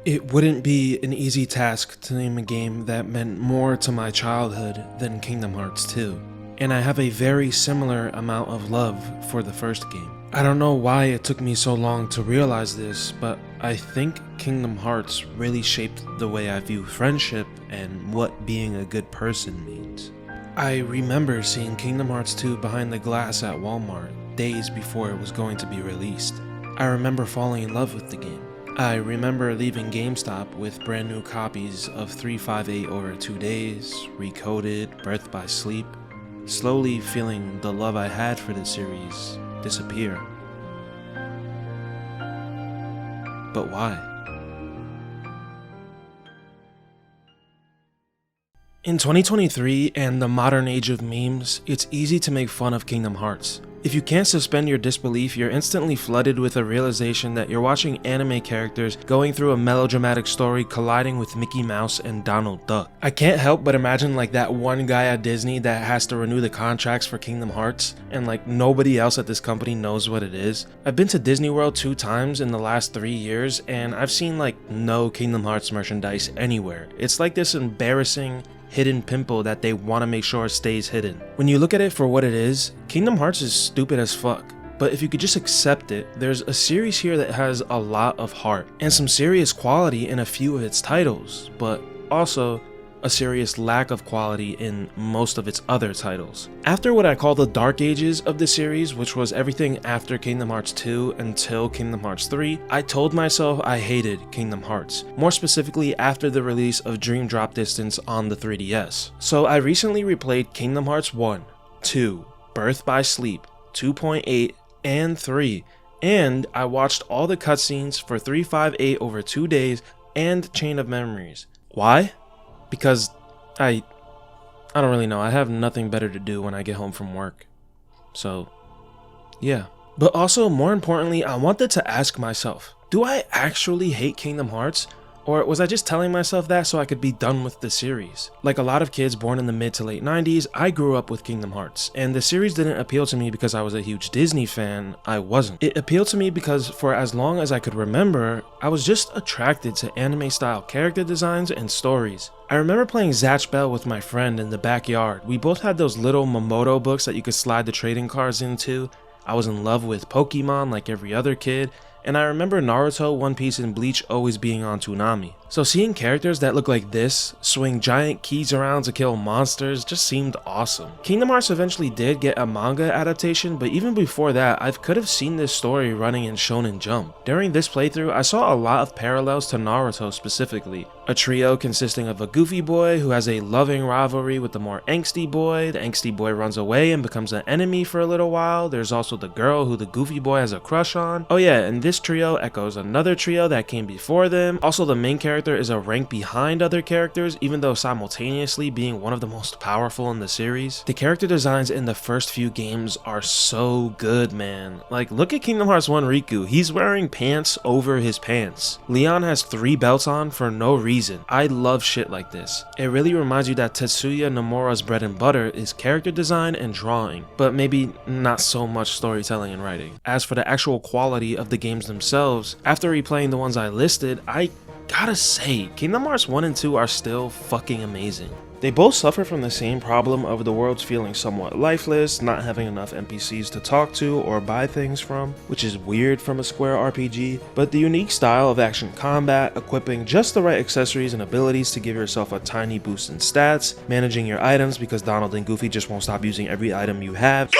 It wouldn't be an easy task to name a game that meant more to my childhood than Kingdom Hearts 2, and I have a very similar amount of love for the first game. I don't know why it took me so long to realize this, but I think Kingdom Hearts really shaped the way I view friendship and what being a good person means. I remember seeing Kingdom Hearts 2 behind the glass at Walmart days before it was going to be released. I remember falling in love with the game. I remember leaving GameStop with brand new copies of 358 Over 2 Days, Recoded, Birth by Sleep, slowly feeling the love I had for the series disappear. But why? In 2023 and the modern age of memes, it's easy to make fun of Kingdom Hearts. If you can't suspend your disbelief, you're instantly flooded with a realization that you're watching anime characters going through a melodramatic story colliding with Mickey Mouse and Donald Duck. I can't help but imagine like that one guy at Disney that has to renew the contracts for Kingdom Hearts, and like nobody else at this company knows what it is. I've been to Disney World 2 times in the last 3 years, and I've seen like no Kingdom Hearts merchandise anywhere. It's like this embarrassing hidden pimple that they want to make sure stays hidden. When you look at it for what it is, Kingdom Hearts is stupid as fuck. But if you could just accept it, there's a series here that has a lot of heart and some serious quality in a few of its titles, but also a serious lack of quality in most of its other titles. After what I call the dark ages of the series, which was everything after Kingdom Hearts 2 until Kingdom Hearts 3, I told myself I hated Kingdom Hearts, more specifically after the release of Dream Drop Distance on the 3DS. So I recently replayed Kingdom Hearts 1, 2, Birth by Sleep, 2.8, and 3, and I watched all the cutscenes for 358 Over 2 Days and Chain of Memories. Why? Because I don't really know. I have nothing better to do when I get home from work. So, yeah. But also, more importantly, I wanted to ask myself, do I actually hate Kingdom Hearts? Or was I just telling myself that so I could be done with the series? Like a lot of kids born in the mid to late 90s, I grew up with Kingdom Hearts, and the series didn't appeal to me because I was a huge Disney fan. I wasn't. It appealed to me because for as long as I could remember, I was just attracted to anime style character designs and stories. I remember playing Zatch Bell with my friend in the backyard. We both had those little Momoto books that you could slide the trading cards into. I was in love with Pokemon like every other kid. And I remember Naruto, One Piece, and Bleach always being on Toonami. So seeing characters that look like this swing giant keys around to kill monsters just seemed awesome. Kingdom Hearts eventually did get a manga adaptation, but even before that, I could have seen this story running in Shonen Jump. During this playthrough, I saw a lot of parallels to Naruto specifically. A trio consisting of a goofy boy who has a loving rivalry with the more angsty boy. The angsty boy runs away and becomes an enemy for a little while. There's also the girl who the goofy boy has a crush on. Oh yeah, and this trio echoes another trio that came before them. Also, the main character is a rank behind other characters, even though simultaneously being one of the most powerful in the series. The character designs in the first few games are so good, man. Like, look at Kingdom Hearts 1 Riku. He's wearing pants over his pants. Leon has 3 belts on for no reason. I love shit like this. It really reminds you that Tetsuya Nomura's bread and butter is character design and drawing, but maybe not so much storytelling and writing. As for the actual quality of the games themselves, after replaying the ones I listed, I gotta say, Kingdom Hearts 1 and 2 are still fucking amazing. They both suffer from the same problem of the worlds feeling somewhat lifeless, not having enough NPCs to talk to or buy things from, which is weird from a Square RPG, but the unique style of action combat, equipping just the right accessories and abilities to give yourself a tiny boost in stats, managing your items because Donald and Goofy just won't stop using every item you have.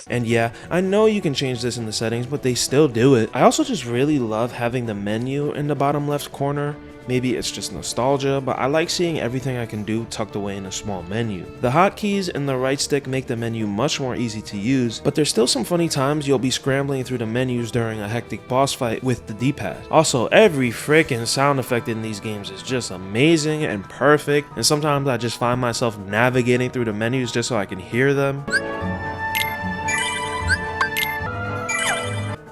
And yeah, I know you can change this in the settings, but they still do it. I also just really love having the menu in the bottom left corner. Maybe it's just nostalgia, but I like seeing everything I can do tucked away in a small menu. The hotkeys and the right stick make the menu much more easy to use, but there's still some funny times you'll be scrambling through the menus during a hectic boss fight with the D-pad. Also, every freaking sound effect in these games is just amazing and perfect, and sometimes I just find myself navigating through the menus just so I can hear them.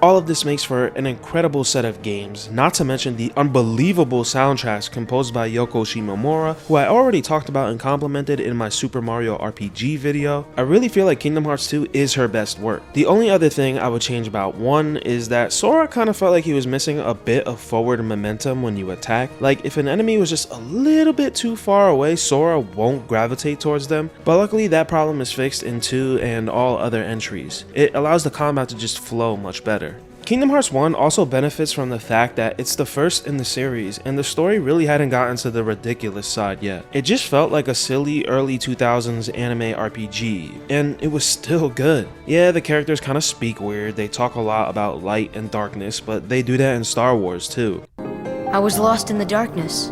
All of this makes for an incredible set of games, not to mention the unbelievable soundtracks composed by Yoko Shimomura, who I already talked about and complimented in my Super Mario RPG video. I really feel like Kingdom Hearts 2 is her best work. The only other thing I would change about 1 is that Sora kind of felt like he was missing a bit of forward momentum when you attack. Like, if an enemy was just a little bit too far away, Sora won't gravitate towards them, but luckily that problem is fixed in 2 and all other entries. It allows the combat to just flow much better. Kingdom Hearts 1 also benefits from the fact that it's the first in the series, and the story really hadn't gotten to the ridiculous side yet. It just felt like a silly early 2000s anime RPG, and it was still good. Yeah, the characters kind of speak weird, they talk a lot about light and darkness, but they do that in Star Wars too. I was lost in the darkness.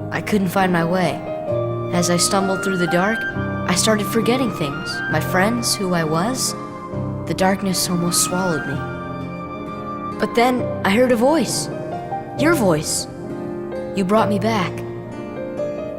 I couldn't find my way. As I stumbled through the dark, I started forgetting things, my friends, who I was. The darkness almost swallowed me. But then I heard a voice. Your voice. You brought me back.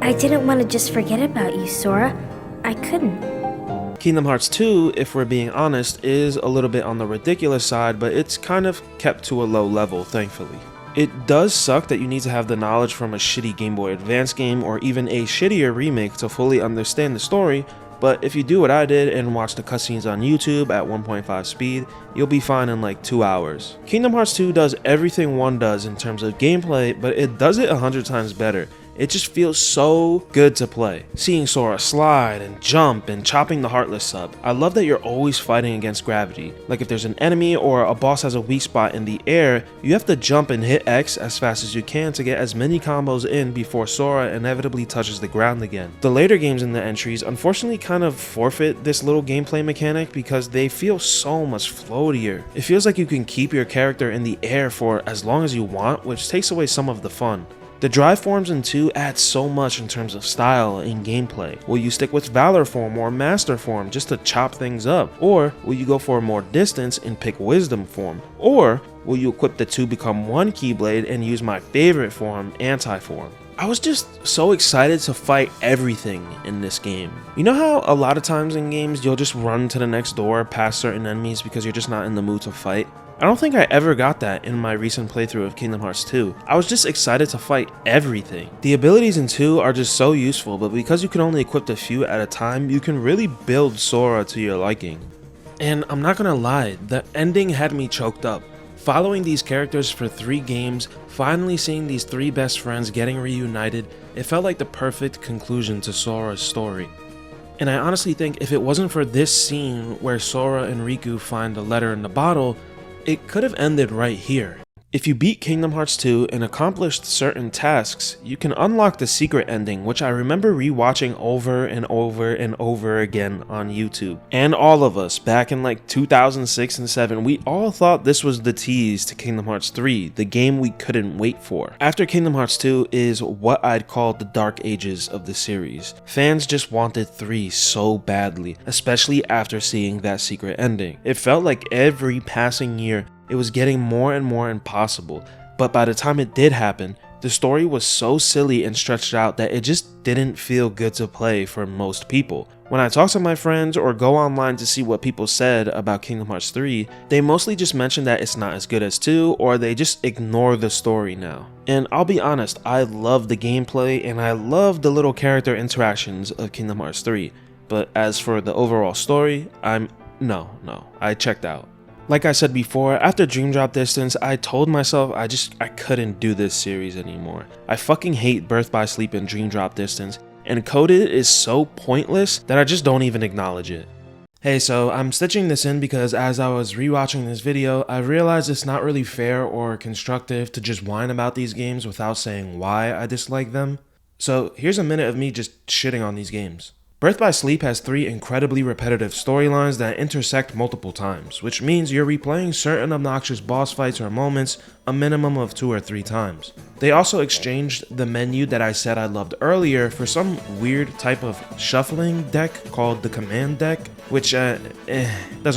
I didn't want to just forget about you, Sora. I couldn't. Kingdom Hearts 2, if we're being honest, is a little bit on the ridiculous side, but it's kind of kept to a low level, thankfully. It does suck that you need to have the knowledge from a shitty Game Boy Advance game or even a shittier remake to fully understand the story, but if you do what I did and watch the cutscenes on YouTube at 1.5 speed, you'll be fine in like 2 hours. Kingdom Hearts 2 does everything 1 does in terms of gameplay, but it does it 100 times better. It just feels so good to play. Seeing Sora slide and jump and chopping the Heartless sub. I love that you're always fighting against gravity. Like if there's an enemy or a boss has a weak spot in the air, you have to jump and hit X as fast as you can to get as many combos in before Sora inevitably touches the ground again. The later games in the entries unfortunately kind of forfeit this little gameplay mechanic because they feel so much floatier. It feels like you can keep your character in the air for as long as you want, which takes away some of the fun. The drive forms in 2 add so much in terms of style and gameplay. Will you stick with Valor form or Master form just to chop things up? Or will you go for more distance and pick Wisdom form? Or will you equip the 2 become 1 Keyblade and use my favorite form, Anti form? I was just so excited to fight everything in this game. You know how a lot of times in games you'll just run to the next door past certain enemies because you're just not in the mood to fight? I don't think I ever got that in my recent playthrough of Kingdom Hearts 2. I was just excited to fight everything. The abilities in 2 are just so useful, but because you can only equip a few at a time, you can really build Sora to your liking. And I'm not gonna lie, the ending had me choked up. Following these characters for 3 games, finally seeing these 3 best friends getting reunited, it felt like the perfect conclusion to Sora's story. And I honestly think if it wasn't for this scene where Sora and Riku find the letter in the bottle, it could have ended right here. If you beat Kingdom Hearts 2 and accomplished certain tasks, you can unlock the secret ending, which I remember rewatching over and over and over again on YouTube. And all of us, back in like 2006 and 7, we all thought this was the tease to Kingdom Hearts 3, the game we couldn't wait for. After Kingdom Hearts 2 is what I'd call the dark ages of the series. Fans just wanted 3 so badly, especially after seeing that secret ending. It felt like every passing year, it was getting more and more impossible, but by the time it did happen, the story was so silly and stretched out that it just didn't feel good to play for most people. When I talk to my friends or go online to see what people said about Kingdom Hearts 3, they mostly just mention that it's not as good as 2, or they just ignore the story now. And I'll be honest, I love the gameplay and I love the little character interactions of Kingdom Hearts 3, but as for the overall story, I checked out. Like I said before, after Dream Drop Distance, I told myself I couldn't do this series anymore. I fucking hate Birth by Sleep and Dream Drop Distance, and Coded is so pointless that I just don't even acknowledge it. Hey, so I'm stitching this in because as I was rewatching this video, I realized it's not really fair or constructive to just whine about these games without saying why I dislike them. So here's a minute of me just shitting on these games. Birth by Sleep has 3 incredibly repetitive storylines that intersect multiple times, which means you're replaying certain obnoxious boss fights or moments a minimum of 2 or 3 times. They also exchanged the menu that I said I loved earlier for some weird type of shuffling deck called the Command Deck, which doesn't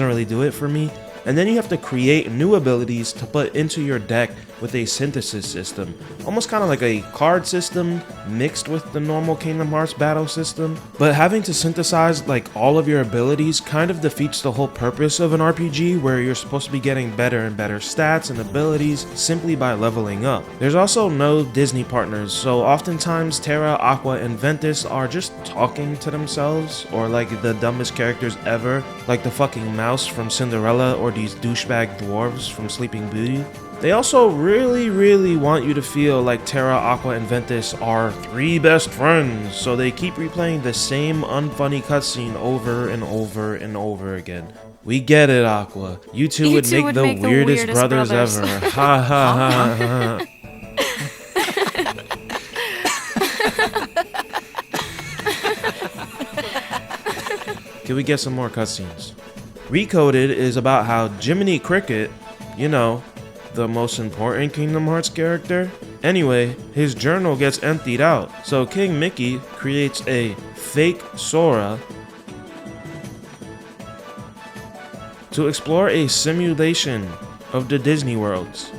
really do it for me. and then you have to create new abilities to put into your deck with a synthesis system, almost kind of like a card system mixed with the normal Kingdom Hearts battle system. But having to synthesize like all of your abilities kind of defeats the whole purpose of an RPG, where you're supposed to be getting better and better stats and abilities simply by leveling up. There's also no Disney partners, so oftentimes Terra, Aqua, and Ventus are just talking to themselves, or like the dumbest characters ever, like the fucking mouse from Cinderella or these douchebag dwarves from Sleeping Beauty. They also really want you to feel like Terra, Aqua, and Ventus are 3 best friends, so they keep replaying the same unfunny cutscene over and over and over again. We get it, Aqua. You two would make the weirdest brothers ever. Ha ha ha ha. Can we get some more cutscenes? Recoded is about how Jiminy Cricket, you know, the most important Kingdom Hearts character. Anyway, his journal gets emptied out, so King Mickey creates a fake Sora to explore a simulation of the Disney worlds.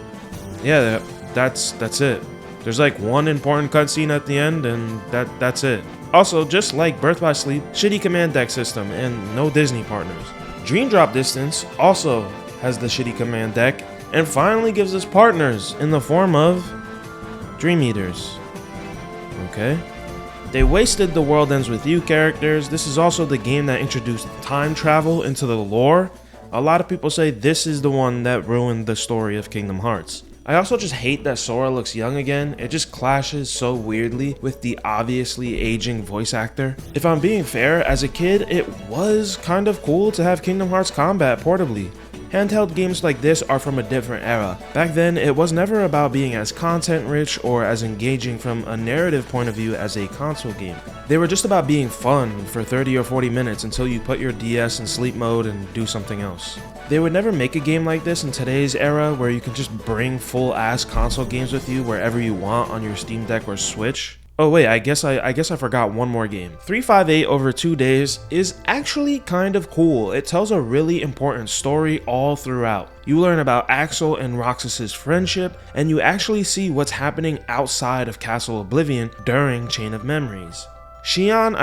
Yeah, that's it. There's like one important cutscene at the end, and that's it. Also, just like Birth by Sleep, shitty command deck system and no Disney partners. Dream Drop Distance also has the shitty command deck, and finally gives us partners in the form of Dream Eaters. Okay. They wasted the World Ends With You characters. This is also the game that introduced time travel into the lore. A lot of people say this is the one that ruined the story of Kingdom Hearts. I also just hate that Sora looks young again. It just clashes so weirdly with the obviously aging voice actor. If I'm being fair, as a kid, it was kind of cool to have Kingdom Hearts combat portably. Handheld games like this are from a different era. Back then, it was never about being as content rich or as engaging from a narrative point of view as a console game. They were just about being fun for 30 or 40 minutes until you put your DS in sleep mode and do something else. They would never make a game like this in today's era, where you can just bring full ass console games with you wherever you want on your Steam Deck or Switch. Oh wait, I guess I forgot one more game. 358 over 2 days is actually kind of cool. It tells a really important story all throughout. You learn about Axel and Roxas's friendship, and you actually see what's happening outside of Castle Oblivion during Chain of Memories. Xion,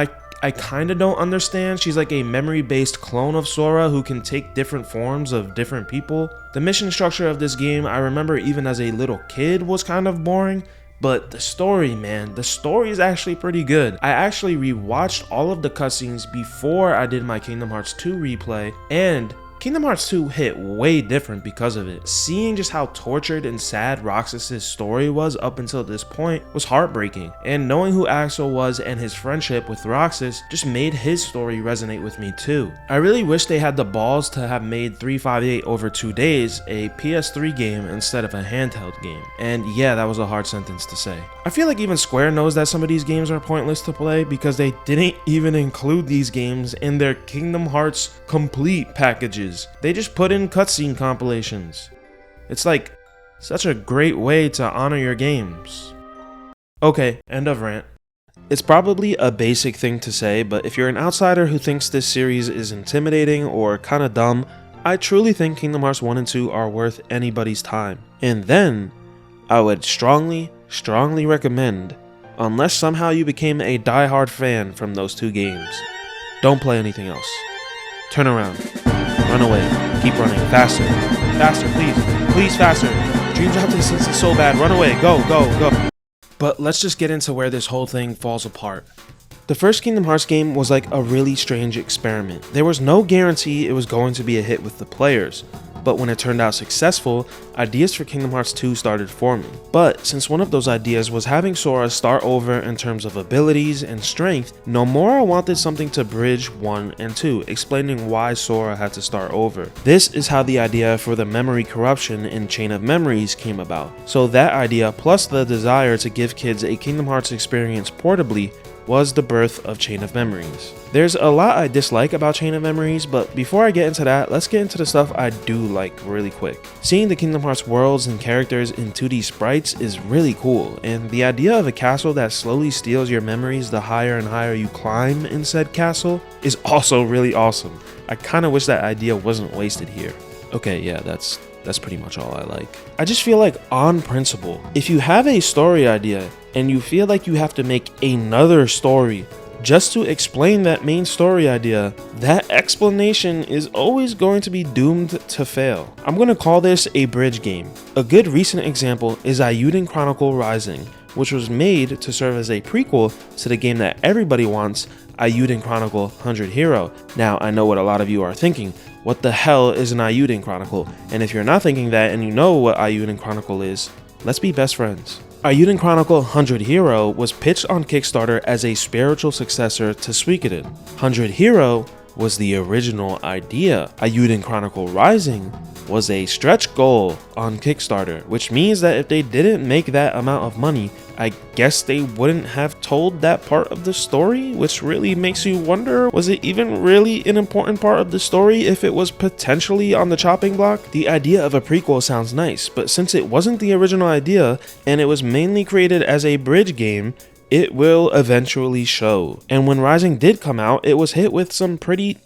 I kinda don't understand. She's like a memory-based clone of Sora who can take different forms of different people. The mission structure of this game, I remember even as a little kid, was kind of boring. But the story, man, the story is actually pretty good. I actually rewatched all of the cutscenes before I did my Kingdom Hearts 2 replay, and Kingdom Hearts 2 hit way different because of it. Seeing just how tortured and sad Roxas's story was up until this point was heartbreaking, and knowing who Axel was and his friendship with Roxas just made his story resonate with me too. I really wish they had the balls to have made 358 over 2 days a PS3 game instead of a handheld game. And yeah, that was a hard sentence to say. I feel like even Square knows that some of these games are pointless to play because they didn't even include these games in their Kingdom Hearts Complete packages. They just put in cutscene compilations. It's like such a great way to honor your games. Okay, end of rant. It's probably a basic thing to say, but if you're an outsider who thinks this series is intimidating or kinda dumb, I truly think Kingdom Hearts 1 and 2 are worth anybody's time. And then, I would strongly recommend, unless somehow you became a die-hard fan from those 2 games, don't play anything else. Turn around. Run away. Keep running. Faster. Faster, please faster. Dream Drop Distance is so bad. Run away. Go. But let's just get into where this whole thing falls apart. The first Kingdom Hearts game was like a really strange experiment. There was no guarantee it was going to be a hit with the players, but when it turned out successful, ideas for Kingdom Hearts 2 started forming. But since one of those ideas was having Sora start over in terms of abilities and strength, Nomura wanted something to bridge 1 and 2, explaining why Sora had to start over. This is how the idea for the memory corruption in Chain of Memories came about. So that idea, plus the desire to give kids a Kingdom Hearts experience portably, was the birth of Chain of Memories. There's a lot I dislike about Chain of Memories, but before I get into that, let's get into the stuff I do like really quick. Seeing the Kingdom Hearts worlds and characters in 2D sprites is really cool, and the idea of a castle that slowly steals your memories the higher and higher you climb in said castle is also really awesome. I kinda wish that idea wasn't wasted here. Okay, yeah, that's pretty much all I like. I just feel like on principle, if you have a story idea and you feel like you have to make another story just to explain that main story idea, that explanation is always going to be doomed to fail. I'm going to call this a bridge game. A good recent example is Eiyuden Chronicle Rising, which was made to serve as a prequel to the game that everybody wants, Eiyuden Chronicle 100 Hero. Now, I know what a lot of you are thinking. What the hell is an Eiyuden Chronicle? And if you're not thinking that and you know what Eiyuden Chronicle is, let's be best friends. Eiyuden Chronicle 100 Hero was pitched on Kickstarter as a spiritual successor to Suikoden. 100 Hero was the original idea. Eiyuden Chronicle Rising was a stretch goal on Kickstarter, which means that if they didn't make that amount of money, I guess they wouldn't have told that part of the story, which really makes you wonder, was it even really an important part of the story if it was potentially on the chopping block? The idea of a prequel sounds nice, but since it wasn't the original idea and it was mainly created as a bridge game, it will eventually show. And when Rising did come out, it was hit with some pretty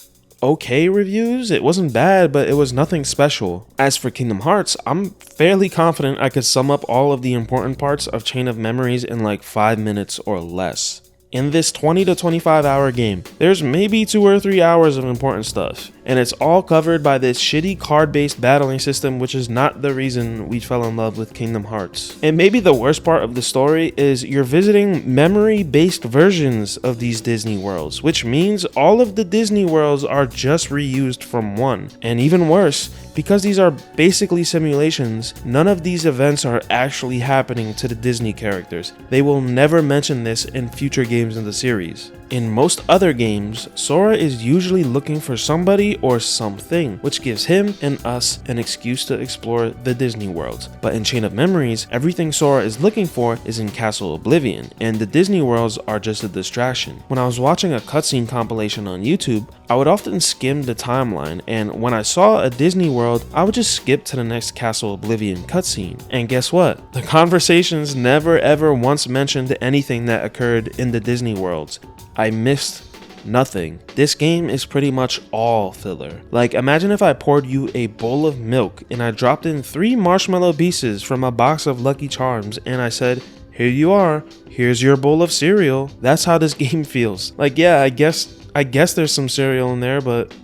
okay reviews. It wasn't bad, but it was nothing special. As for Kingdom Hearts, I'm fairly confident I could sum up all of the important parts of Chain of Memories in like 5 minutes or less. In this 20 to 25 hour game, there's maybe 2 or 3 hours of important stuff, and it's all covered by this shitty card-based battling system, which is not the reason we fell in love with Kingdom Hearts. And maybe the worst part of the story is you're visiting memory-based versions of these Disney worlds, which means all of the Disney worlds are just reused from one. And even worse, because these are basically simulations, none of these events are actually happening to the Disney characters. They will never mention this in future games in the series. In most other games, Sora is usually looking for somebody or something, which gives him and us an excuse to explore the Disney worlds. But in Chain of Memories, everything Sora is looking for is in Castle Oblivion, and the Disney worlds are just a distraction. When I was watching a cutscene compilation on YouTube, I would often skim the timeline, and when I saw a Disney world, I would just skip to the next Castle Oblivion cutscene. And guess what? The conversations never ever once mentioned anything that occurred in the Disney worlds. I missed nothing. This game is pretty much all filler. Like, imagine if I poured you a bowl of milk and I dropped in 3 marshmallow pieces from a box of Lucky Charms and I said, here you are, here's your bowl of cereal. That's how this game feels. Like, yeah, I guess there's some cereal in there, but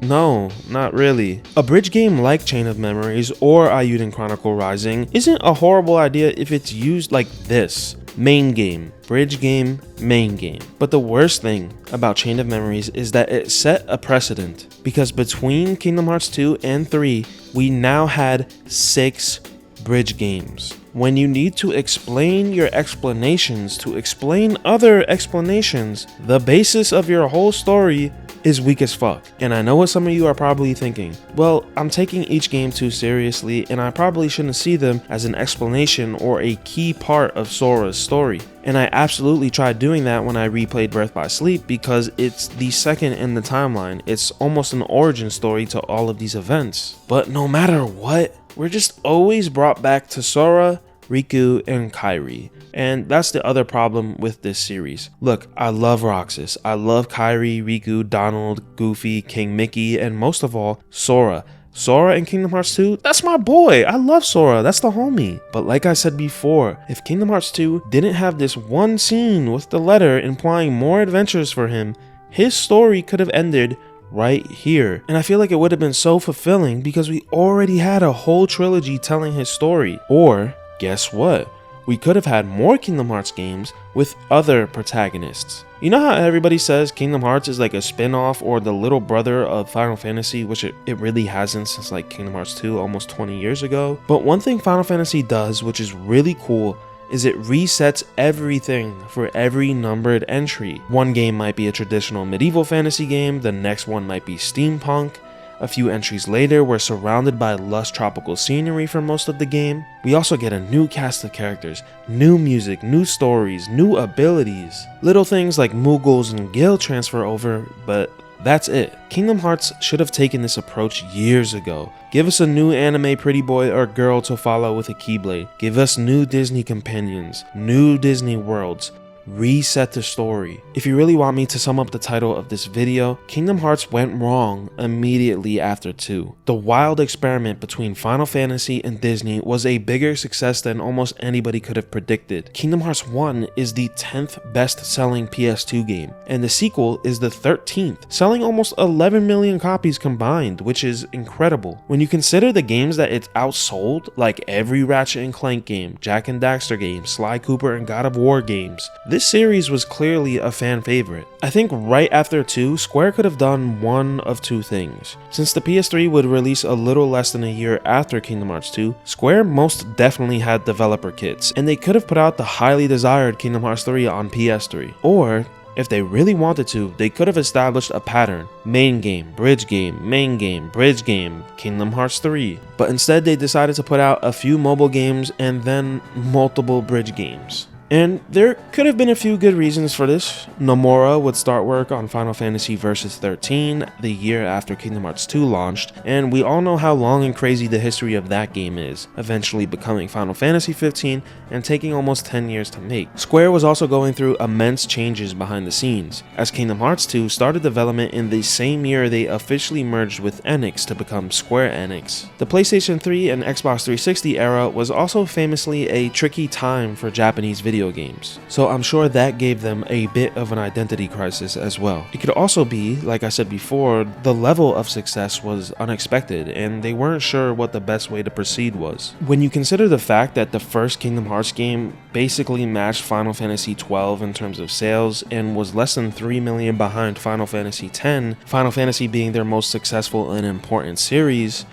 no, not really. A bridge game like Chain of Memories or Eiyuden Chronicle Rising isn't a horrible idea if it's used like this. Main game, bridge game, main game. But the worst thing about Chain of Memories is that it set a precedent, because between Kingdom Hearts 2 and 3, we now had 6 bridge games. When you need to explain your explanations to explain other explanations, the basis of your whole story is weak as fuck. And I know what some of you are probably thinking. Well, I'm taking each game too seriously and I probably shouldn't see them as an explanation or a key part of Sora's story. And I absolutely tried doing that when I replayed Birth by Sleep because it's the second in the timeline. It's almost an origin story to all of these events. But no matter what, we're just always brought back to Sora, Riku, and Kairi. And that's the other problem with this series. Look, I love Roxas. I love Kairi, Riku, Donald, Goofy, King Mickey, and most of all, Sora. Sora in Kingdom Hearts 2, that's my boy. I love Sora, that's the homie. But like I said before, if Kingdom Hearts 2 didn't have this one scene with the letter implying more adventures for him, his story could have ended right here. And I feel like it would have been so fulfilling because we already had a whole trilogy telling his story. Or, guess what? We could have had more Kingdom Hearts games with other protagonists. You know how everybody says Kingdom Hearts is like a spin-off or the little brother of Final Fantasy, which it really hasn't since like Kingdom Hearts 2 almost 20 years ago. But one thing Final Fantasy does, which is really cool, is it resets everything for every numbered entry. One game might be a traditional medieval fantasy game, the next one might be steampunk. A few entries later, we're surrounded by lush tropical scenery for most of the game. We also get a new cast of characters, new music, new stories, new abilities. Little things like Moogles and Gil transfer over, but that's it. Kingdom Hearts should have taken this approach years ago. Give us a new anime pretty boy or girl to follow with a Keyblade. Give us new Disney companions, new Disney worlds. reset the story. If you really want me to sum up the title of this video, Kingdom Hearts went wrong immediately after 2. The wild experiment between Final Fantasy and Disney was a bigger success than almost anybody could have predicted. Kingdom Hearts 1 is the 10th best-selling PS2 game, and the sequel is the 13th, selling almost 11 million copies combined, which is incredible. When you consider the games that it's outsold, like every Ratchet & Clank game, Jak and Daxter game, Sly Cooper and God of War games, this series was clearly a fan favorite. I think right after 2, Square could have done one of two things. Since the PS3 would release a little less than a year after Kingdom Hearts 2, Square most definitely had developer kits, and they could have put out the highly desired Kingdom Hearts 3 on PS3. Or, if they really wanted to, they could have established a pattern: main game, bridge game, main game, bridge game, Kingdom Hearts 3. But instead they decided to put out a few mobile games and then multiple bridge games. And there could have been a few good reasons for this. Nomura would start work on Final Fantasy Versus 13 the year after Kingdom Hearts 2 launched, and we all know how long and crazy the history of that game is, eventually becoming Final Fantasy 15 and taking almost 10 years to make. Square was also going through immense changes behind the scenes, as Kingdom Hearts 2 started development in the same year they officially merged with Enix to become Square Enix. The PlayStation 3 and Xbox 360 era was also famously a tricky time for Japanese video games, so I'm sure that gave them a bit of an identity crisis as well. It could also be, like I said before, the level of success was unexpected and they weren't sure what the best way to proceed was. When you consider the fact that the first Kingdom Hearts game basically matched Final Fantasy XII in terms of sales and was less than 3 million behind Final Fantasy X, Final Fantasy being their most successful and important series,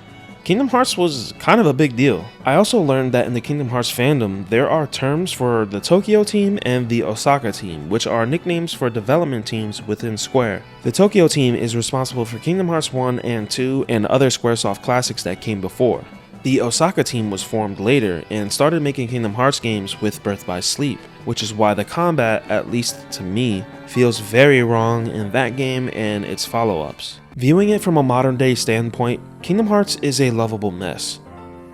Kingdom Hearts was kind of a big deal. I also learned that in the Kingdom Hearts fandom, there are terms for the Tokyo team and the Osaka team, which are nicknames for development teams within Square. The Tokyo team is responsible for Kingdom Hearts 1 and 2 and other Squaresoft classics that came before. The Osaka team was formed later and started making Kingdom Hearts games with Birth by Sleep, which is why the combat, at least to me, feels very wrong in that game and its follow-ups. Viewing it from a modern day standpoint, Kingdom Hearts is a lovable mess.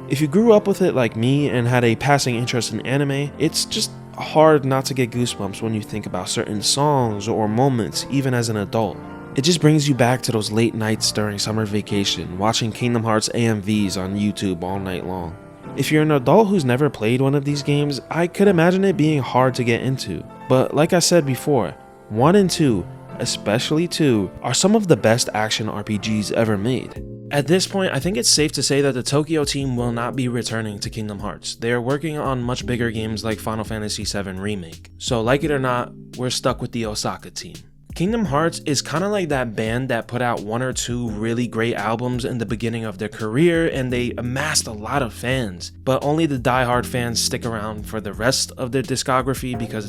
If you grew up with it like me and had a passing interest in anime, it's just hard not to get goosebumps when you think about certain songs or moments even as an adult. It just brings you back to those late nights during summer vacation, watching Kingdom Hearts AMVs on YouTube all night long. If you're an adult who's never played one of these games, I could imagine it being hard to get into. But like I said before, 1 and 2, especially 2, are some of the best action RPGs ever made. At this point, I think it's safe to say that the Tokyo team will not be returning to Kingdom Hearts. They are working on much bigger games like Final Fantasy VII Remake. So like it or not, we're stuck with the Osaka team. Kingdom Hearts is kind of like that band that put out 1 or 2 really great albums in the beginning of their career and they amassed a lot of fans, but only the diehard fans stick around for the rest of their discography because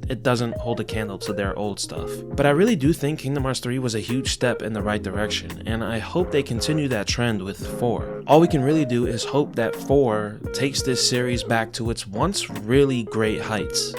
it doesn't hold a candle to their old stuff. But I really do think Kingdom Hearts 3 was a huge step in the right direction, and I hope they continue that trend with 4. All we can really do is hope that 4 takes this series back to its once really great heights.